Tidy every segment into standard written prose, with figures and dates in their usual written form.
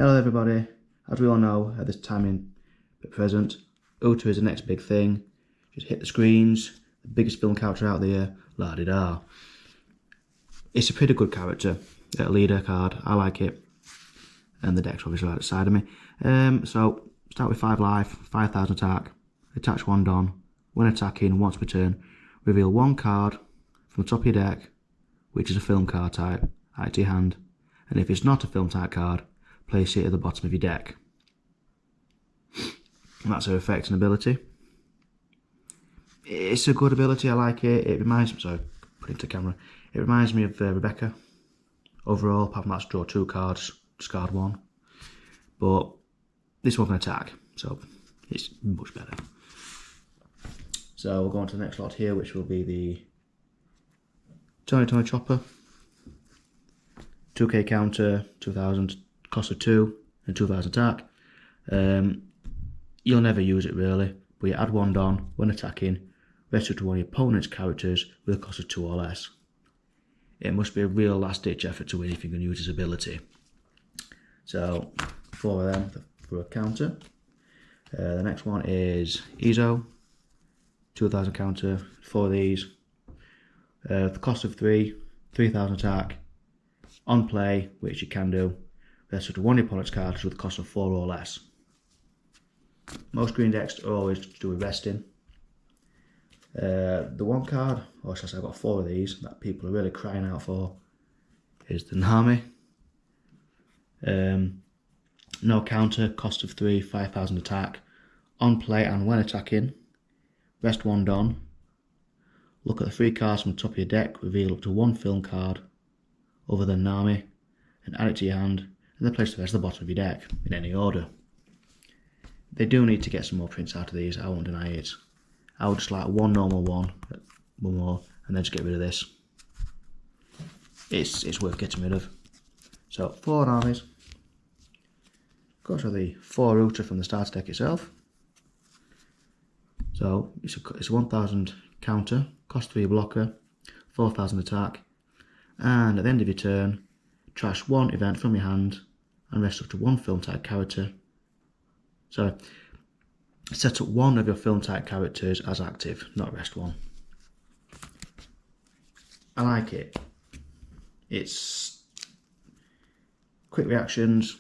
Hello everybody, as we all know at this time at present, Uta is the next big thing. Just hit the screens, the biggest film character out there, la-di-da. It's a pretty good character, a leader card, I like it. And the deck's obviously right beside of me. So, start with 5 life, 5,000 attack, attach 1 Don. When attacking, once per turn, reveal 1 card from the top of your deck, which is a film card type, add it to your hand. And if it's not a film type card, place it at the bottom of your deck. And that's her effect and ability. It's a good ability, I like it. It reminds me, sorry, put it into camera. It reminds me of Rebecca. Overall, apart from that, draw 2 cards, discard 1. But this one can attack, so it's much better. So we'll go on to the next lot here, which will be the Tony Chopper. 2k counter, 2,000, cost of 2 and 2,000 attack. You'll never use it really, but you add 1 Don when attacking, rest it to one of your opponent's characters with a cost of 2 or less. It must be a real last ditch effort to win if you can use his ability. So 4 of them for a counter. The next one is Ezo, 2,000 counter, 4 of these. The cost of 3, 3,000 attack. On play, which you can do, rest to one of your opponent's cards with a cost of 4 or less. Most green decks are always to do with resting. The one card, or should I say I've got 4 of these, that people are really crying out for, is the Nami. No counter, cost of 3, 5,000 attack. On play and when attacking, rest 1 Don. Look at the 3 cards from the top of your deck, reveal up to 1 film card other than Nami, and add it to your hand, and then place the rest at the bottom of your deck, in any order. They do need to get some more prints out of these, I won't deny it. I would just like 1 normal one more, and then just get rid of this. It's worth getting rid of. So, 4 armies. Go to the 4 Uta from the starter deck itself. So, it's a 1,000 counter, cost 3 blocker, 4,000 attack, and at the end of your turn, trash 1 event from your hand and rest up to 1 film type character. So, set up 1 of your film type characters as active, not rest 1. I like it. It's quick reactions.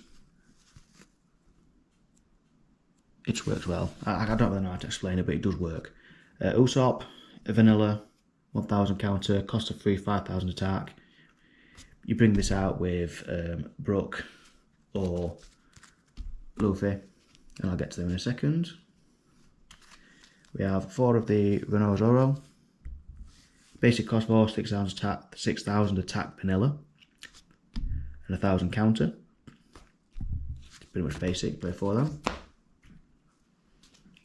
It works well. I don't really know how to explain it, but it does work. Usopp, vanilla, 1,000 counter, cost of 3, 5,000 attack. You bring this out with Brook or Luffy, and I'll get to them in a second. We have 4 of the Renault Zoro. Basic cost 4, 6,000 attack vanilla, and 1,000 counter. Pretty much basic, play 4 of them.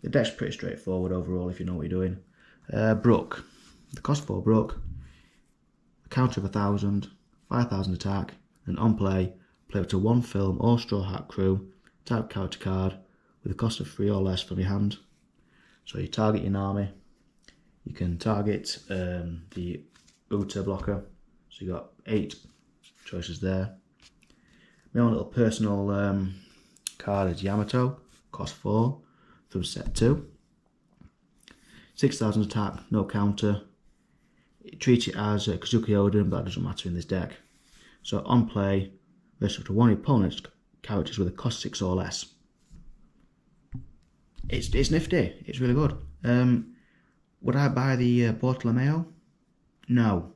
The deck's pretty straightforward overall if you know what you're doing. Brook. The cost 4 Brook. A counter of 1,000. 5,000 attack, and on play up to 1 film or straw hat crew type character card with a cost of 3 or less from your hand. So you target your Nami, you can target the Uta blocker, so you got 8 choices there. My own little personal card is Yamato, cost 4 from set 2. 6,000 attack, no counter. Treat it as Kazuki Odin, but that doesn't matter in this deck. So on play, rest up to 1 of your opponent's characters with a cost 6 or less. It's nifty, it's really good. Would I buy the Bartolomeo? No.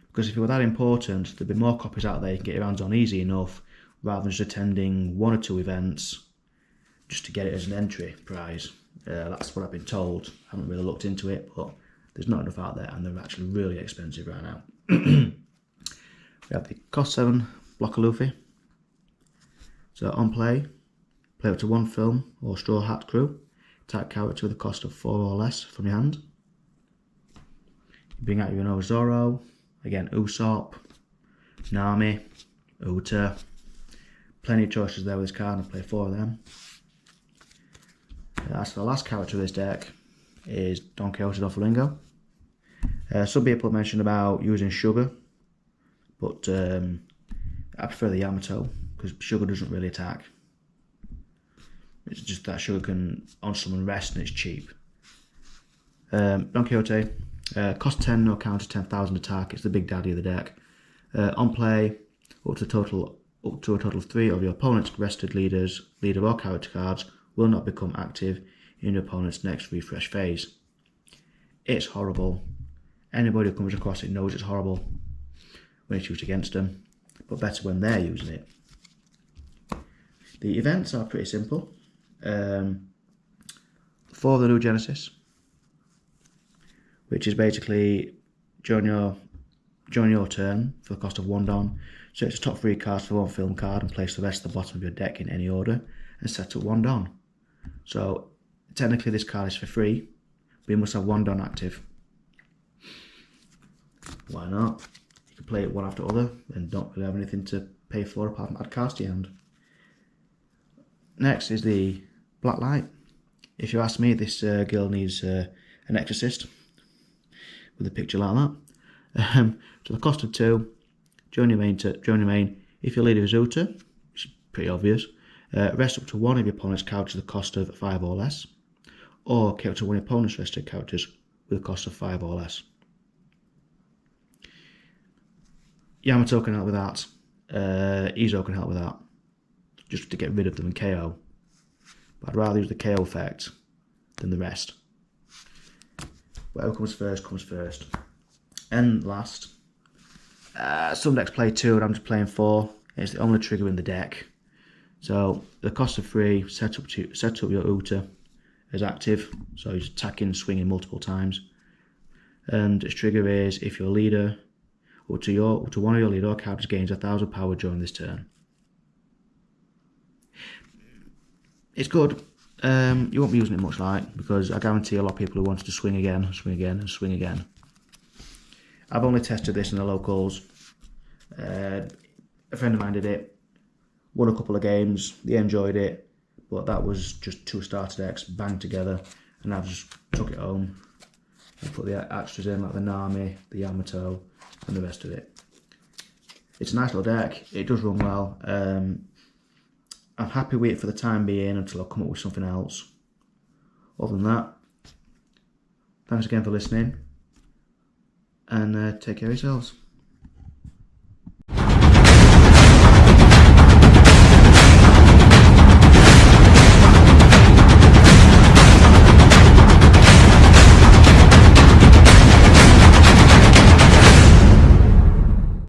Because if it were that important, there'd be more copies out there you can get your hands on easy enough, rather than just attending 1 or 2 events just to get it as an entry prize. That's what I've been told. I haven't really looked into it, but there's not enough out there, and they're actually really expensive right now. We have the cost 7 blocker Luffy. So on play up to 1 film or straw hat crew type character with a cost of 4 or less from your hand. You bring out your Renault Zoro, again Usopp, Nami, Uta. Plenty of choices there with this card, and I play 4 of them. That's the last character of this deck is Don Quixote do Flamingo. Some people have mentioned about using sugar, but I prefer the Yamato. because sugar doesn't really attack. It's just that sugar can on someone rest and it's cheap. Don Quixote, cost 10, no counter, 10,000 attack. It's the big daddy of the deck. On play, up to a total of 3 of your opponent's rested leader or character cards will not become active in your opponent's next refresh phase. It's horrible. Anybody who comes across it knows it's horrible when it's used against them, but better when they're using it. The events are pretty simple. For the new Genesis, which is basically during your turn for the cost of 1 Don, search the top 3 cards for 1 film card and place the rest at the bottom of your deck in any order and set up 1 Don. So technically this card is for free, but you must have 1 Don active. Why not? You can play it one after other and don't really have anything to pay for apart from add cards to your hand. Next is the Black Light. If you ask me, this girl needs an exorcist with a picture like that. To the cost of 2, join your main. If your leader is Uta, which is pretty obvious, rest up to 1 of your opponent's characters at the cost of 5 or less, or kill up to 1 of your opponent's rested characters with a cost of 5 or less. Yamato can help with that. Izo can help with that, just to get rid of them and KO. But I'd rather use the KO effect than the rest. Whatever comes first. And last, some decks play 2 and I'm just playing 4. It's the only trigger in the deck. So the cost of 3, set up your Uta as active, so he's attacking, swinging multiple times. And its trigger is if your leader, or to 1 of your leader characters gains 1,000 power during this turn. It's good. You won't be using it much, because I guarantee a lot of people who wanted to swing again. I've only tested this in the locals. A friend of mine did it, won a couple of games, they enjoyed it, but that was just 2 starter decks banged together, and I just took it home and put the extras in, like the Nami, the Yamato, and the rest of it. It's a nice little deck, it does run well. I'm happy with it for the time being until I come up with something else. Other than that, thanks again for listening, and take care of yourselves.